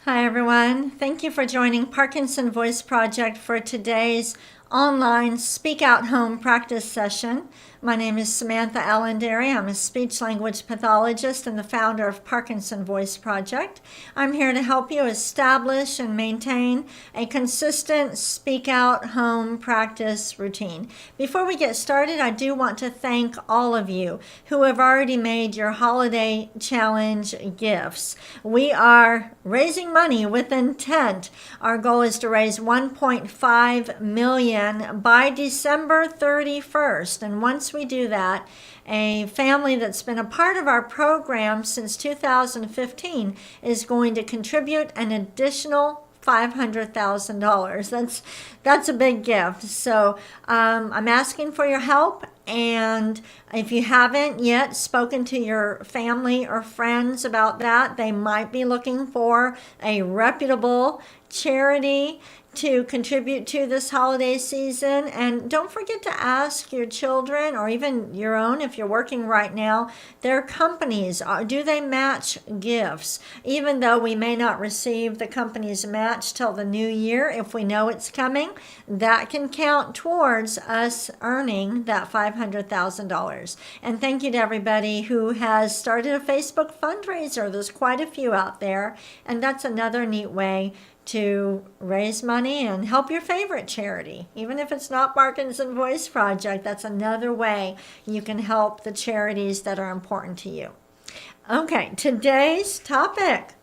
Hi everyone. Thank you for joining Parkinson Voice Project for today's online Speak Out Home practice session. My name is Samantha Allendary. I'm a speech language pathologist and the founder of Parkinson Voice Project. I'm here to help you establish and maintain a consistent Speak Out Home practice routine. Before we get started, I do want to thank all of you who have already made your holiday challenge gifts. We are raising money with intent. Our goal is to raise $1.5 million by December 31st. And once we do that, a family that's been a part of our program since 2015 is going to contribute an additional $500,000. That's a big gift. So I'm asking for your help. And if you haven't yet spoken to your family or friends about that, they might be looking for a reputable charity to contribute to this holiday season. And don't forget to ask your children, or even your own if you're working right now, their companies, do they match gifts? Even though we may not receive the company's match till the new year, if we know it's coming, that can count towards us earning that $500,000. And thank you to everybody who has started a Facebook fundraiser. There's quite a few out there, and that's another neat way to raise money and help your favorite charity. Even if it's not Parkinson Voice Project, that's another way you can help the charities that are important to you. Okay, today's topic.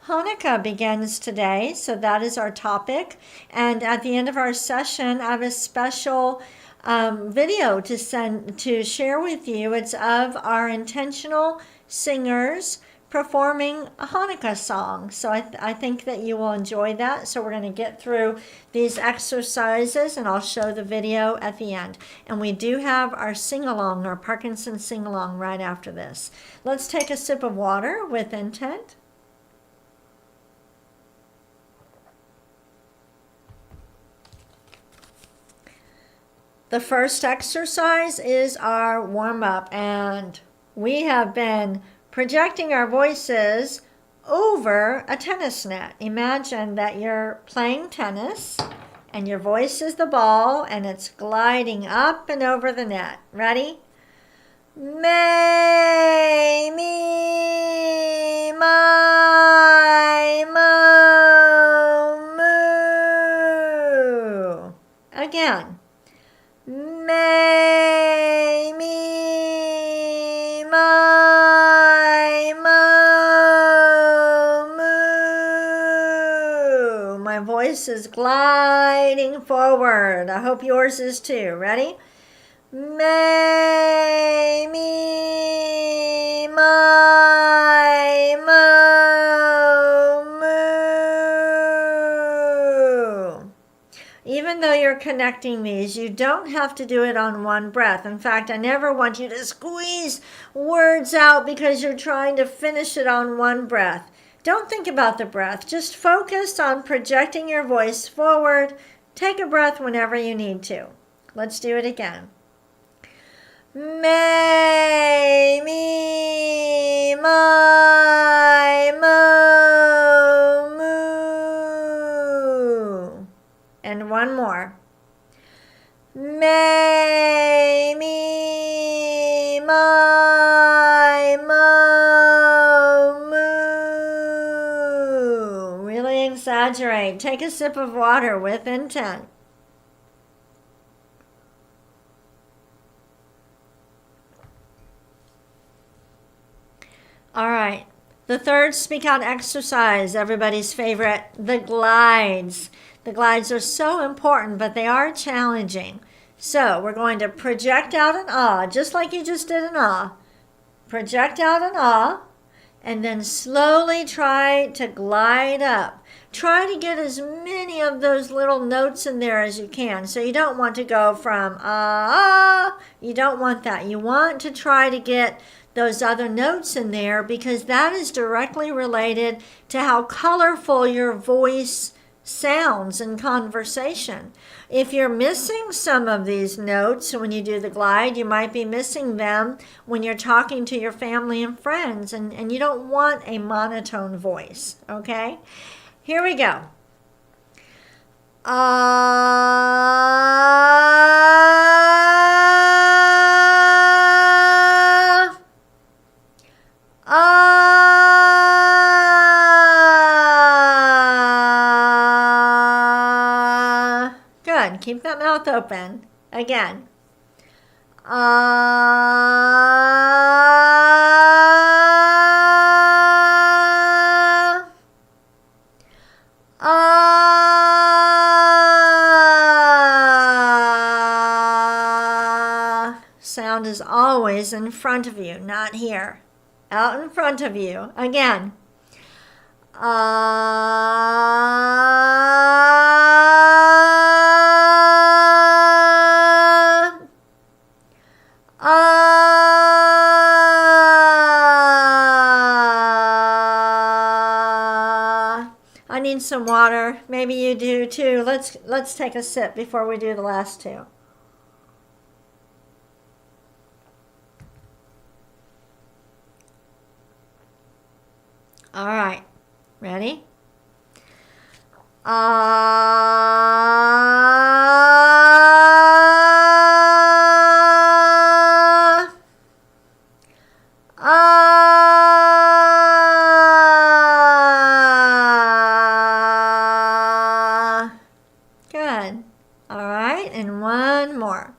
Hanukkah begins today, so that is our topic. And at the end of our session, I have a special video to share with you. It's of our intentional singers performing a Hanukkah song. So I think that you will enjoy that. So we're going to get through these exercises and I'll show the video at the end. And we do have our sing-along, our Parkinson sing-along right after this. Let's take a sip of water with intent. The first exercise is our warm-up, and we have been projecting our voices over a tennis net. Imagine that you're playing tennis and your voice is the ball and it's gliding up and over the net. Ready? May, me, my, mo, moo. Again. May, me, my, mo, moo. My voice is gliding forward. I hope yours is too. Ready? May, me, my, mo, moo. Even though you're connecting these, you don't have to do it on one breath. In fact, I never want you to squeeze words out because you're trying to finish it on one breath. Don't think about the breath. Just focus on projecting your voice forward. Take a breath whenever you need to. Let's do it again. May, me, my, mo, moo. And one more. May, me, my, mo, moo. Really exaggerate. Take a sip of water with intent. All right, the third speak out exercise, everybody's favorite, the glides. The glides are so important, but they are challenging. So we're going to project out an ah, just like you just did an ah. Project out an ah, and then slowly try to glide up. Try to get as many of those little notes in there as you can. So you don't want to go from ah, you don't want that. You want to try to get those other notes in there because that is directly related to how colorful your voice sounds in conversation. If you're missing some of these notes when you do the glide, you might be missing them when you're talking to your family and friends, and you don't want a monotone voice, okay? Here we go. Good. Keep that mouth open. Again. Sound is always in front of you, not here. Out in front of you. Again. I need some water. Maybe you do too. Let's take a sip before we do the last two. All right. Ready? Good. All right, and one more.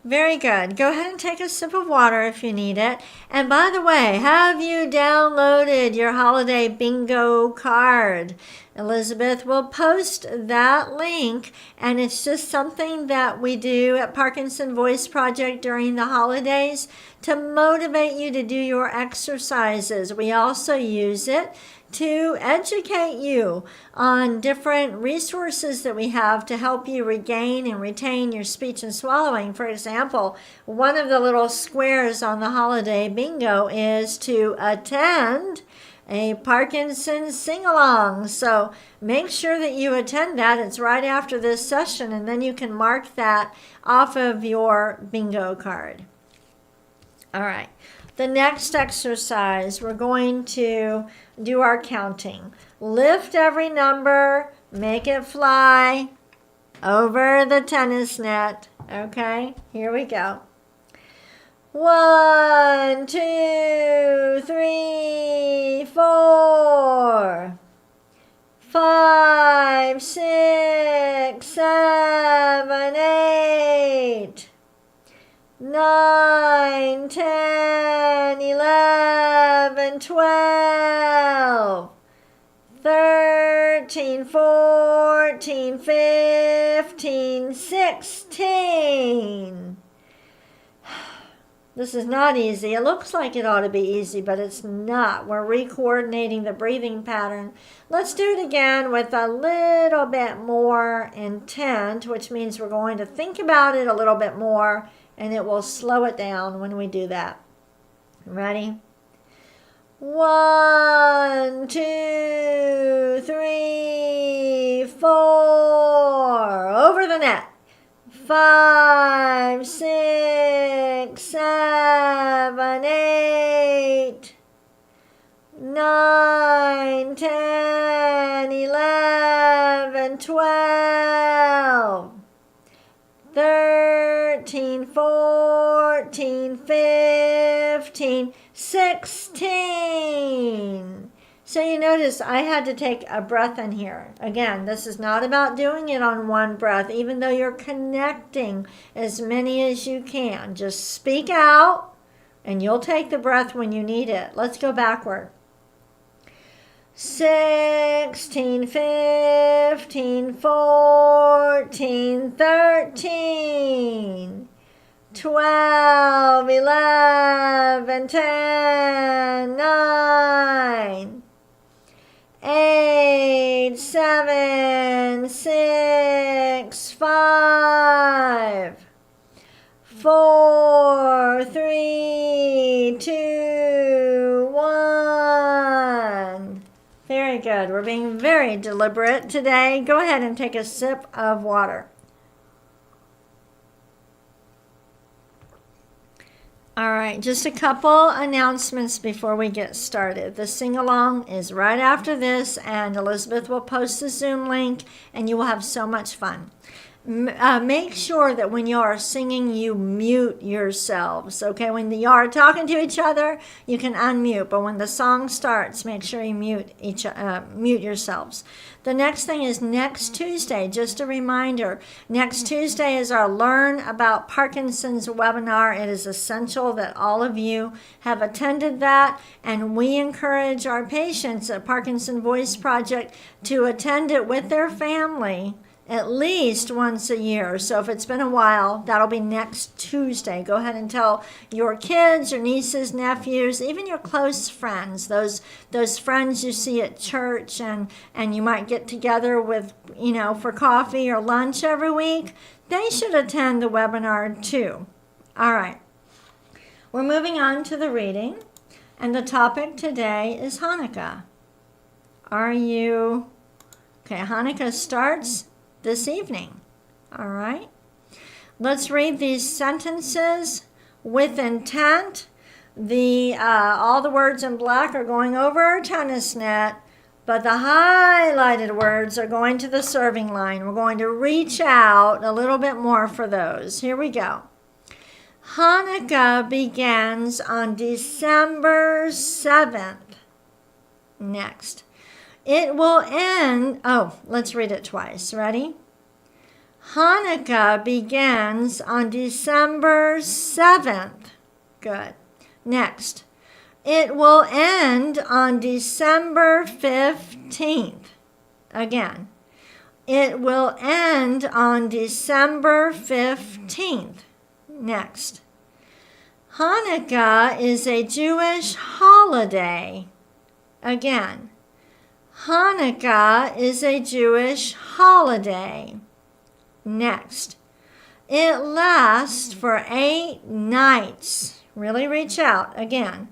Very good. Go ahead and take a sip of water if you need it. And by the way, have you downloaded your holiday bingo card? Elizabeth will post that link, and it's just something that we do at Parkinson Voice Project during the holidays to motivate you to do your exercises. We also use it to educate you on different resources that we have to help you regain and retain your speech and swallowing. For example, one of the little squares on the holiday bingo is to attend a Parkinson sing-along. So make sure that you attend that. It's right after this session, and then you can mark that off of your bingo card. All right. The next exercise, we're going to do our counting. Lift every number, make it fly over the tennis net. Okay, here we go. 1, 2, 3, 4, 5, 6, 7, 8, 9, 10, 11, 12, 13, 14, 15, 16. This is not easy. It looks like it ought to be easy, but it's not. We're re-coordinating the breathing pattern. Let's do it again with a little bit more intent, which means we're going to think about it a little bit more, and it will slow it down when we do that. Ready? 1, 2, 3, 4. Over the net. 5, 6, 7, 8, 9, 10, 11, 12, 13, 14, 15, 16. So you notice I had to take a breath in here. Again, this is not about doing it on one breath, even though you're connecting as many as you can. Just speak out, and you'll take the breath when you need it. Let's go backward. 16, 15, 14, 13, 12, 11, 10, 9, 4, 3, 2, 1. Very good. We're being very deliberate today. Go ahead and take a sip of water. All right, just a couple announcements before we get started. The sing-along is right after this, and Elizabeth will post the Zoom link, and you will have so much fun. Make sure that when you are singing, you mute yourselves, okay? When you are talking to each other, you can unmute, but when the song starts, make sure you mute yourselves. The next thing is next Tuesday, just a reminder, next Tuesday is our Learn About Parkinson's webinar. It is essential that all of you have attended that, and we encourage our patients at Parkinson Voice Project to attend it with their family at least once a year. So if it's been a while, that'll be next Tuesday. Go ahead and tell your kids, your nieces, nephews, even your close friends, those friends you see at church and you might get together with, for coffee or lunch every week. They should attend the webinar too. All right. We're moving on to the reading, and the topic today is Hanukkah. Okay, Hanukkah starts this evening. All right. Let's read these sentences with intent. All the words in black are going over our tennis net, but the highlighted words are going to the serving line. We're going to reach out a little bit more for those. Here we go. Hanukkah begins on December 7th. Next. It will end, let's read it twice. Ready? Hanukkah begins on December 7th. Good. Next. It will end on December 15th. Again. It will end on December 15th. Next. Hanukkah is a Jewish holiday. Again. Hanukkah is a Jewish holiday. Next. It lasts for 8 nights. Really reach out. Again.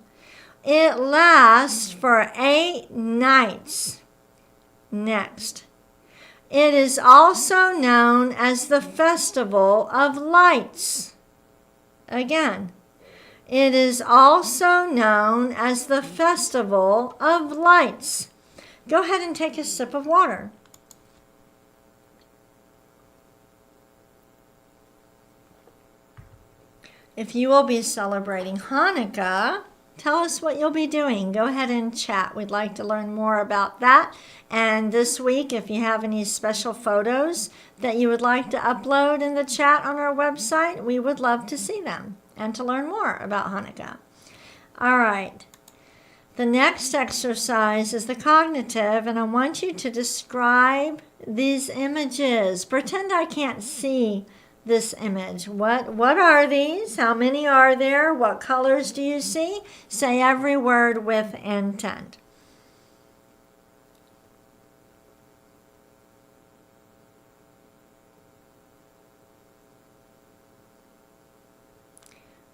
It lasts for 8 nights. Next. It is also known as the Festival of Lights. Again. It is also known as the Festival of Lights. Go ahead and take a sip of water. If you will be celebrating Hanukkah, tell us what you'll be doing. Go ahead and chat. We'd like to learn more about that. And this week, if you have any special photos that you would like to upload in the chat on our website, we would love to see them and to learn more about Hanukkah. All right. The next exercise is the cognitive, and I want you to describe these images. Pretend I can't see this image. What are these? How many are there? What colors do you see? Say every word with intent.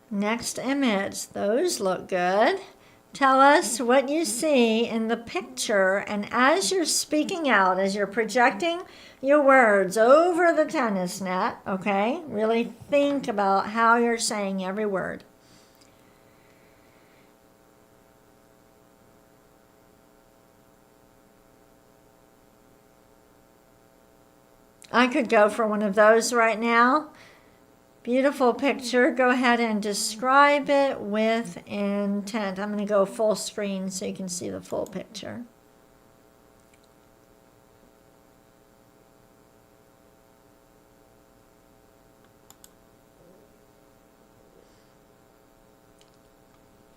Next image. Those look good. Tell us what you see in the picture, and as you're speaking out, as you're projecting your words over the tennis net, okay? Really think about how you're saying every word. I could go for one of those right now. Beautiful picture. Go ahead and describe it with intent. I'm going to go full screen so you can see the full picture.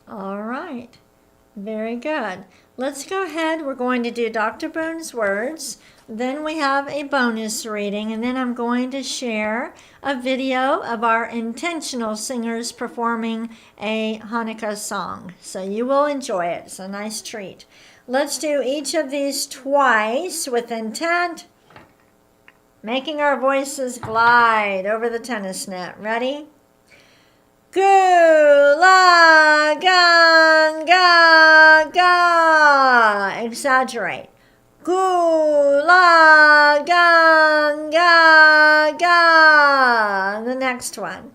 All right. Very good. Let's go ahead. We're going to do Dr. Boone's words. Then we have a bonus reading, and then I'm going to share a video of our intentional singers performing a Hanukkah song. So you will enjoy it. It's a nice treat. Let's do each of these twice with intent, making our voices glide over the tennis net. Ready? Gula gan ga ga. Exaggerate. Gula gan ga ga. The next one.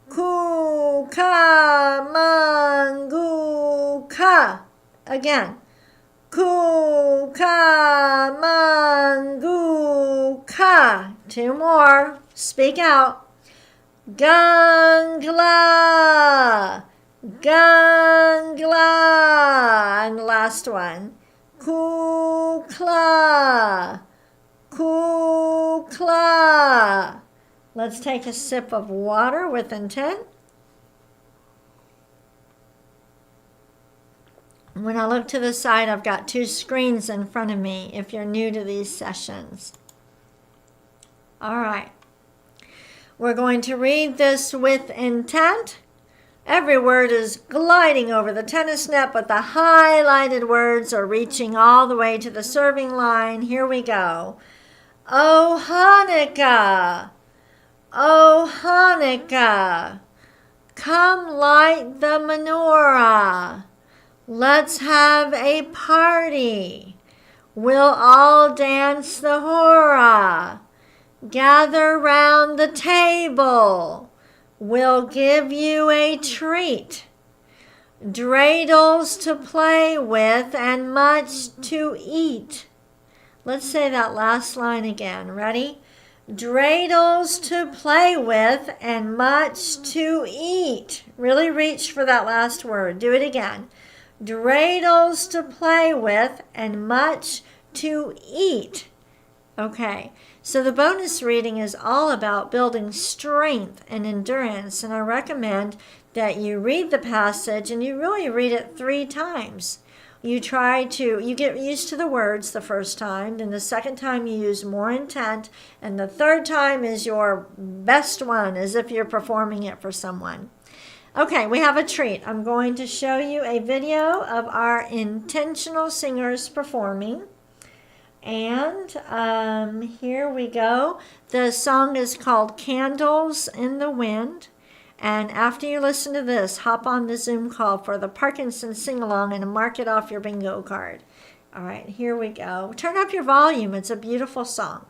Ku ka mangu ka. Again. Ku ka mangu ka. Two more. Speak out. Gangla. Gangla. And the last one. Kukla. Kukla. Let's take a sip of water with intent. When I look to the side, I've got two screens in front of me if you're new to these sessions. All right. We're going to read this with intent. Every word is gliding over the tennis net, but the highlighted words are reaching all the way to the serving line. Here we go. Oh, Hanukkah. Oh, Hanukkah. Come light the menorah. Let's have a party. We'll all dance the hora. Gather round the table. We'll give you a treat. Dreidels to play with and much to eat. Let's say that last line again. Ready? Dreidels to play with and much to eat. Really reach for that last word. Do it again. Dreidels to play with and much to eat. Okay, so the bonus reading is all about building strength and endurance, and I recommend that you read the passage and you really read it 3 times. You get used to the words the first time, then the second time you use more intent, and the third time is your best one, as if you're performing it for someone. Okay, we have a treat. I'm going to show you a video of our intentional singers performing. And here we go. The song is called Candles in the Wind. And after you listen to this, hop on the Zoom call for the Parkinson sing-along and mark it off your bingo card. All right, here we go. Turn up your volume. It's a beautiful song.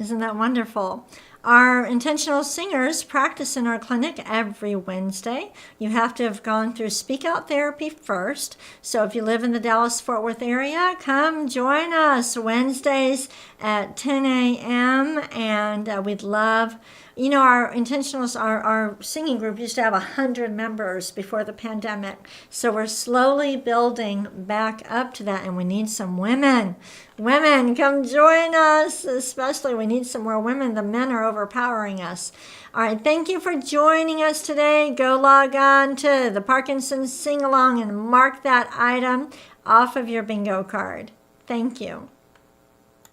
Isn't that wonderful? Our intentional singers practice in our clinic every Wednesday. You have to have gone through Speak Out Therapy first. So if you live in the Dallas-Fort Worth area, come join us Wednesdays at 10 a.m. And we'd love, our intentionals, our singing group used to have 100 members before the pandemic. So we're slowly building back up to that, and we need some women. Women, come join us. Especially, we need some more women. The men are overpowering us. All right, thank you for joining us today. Go log on to the Parkinson Sing Along and mark that item off of your bingo card. Thank you.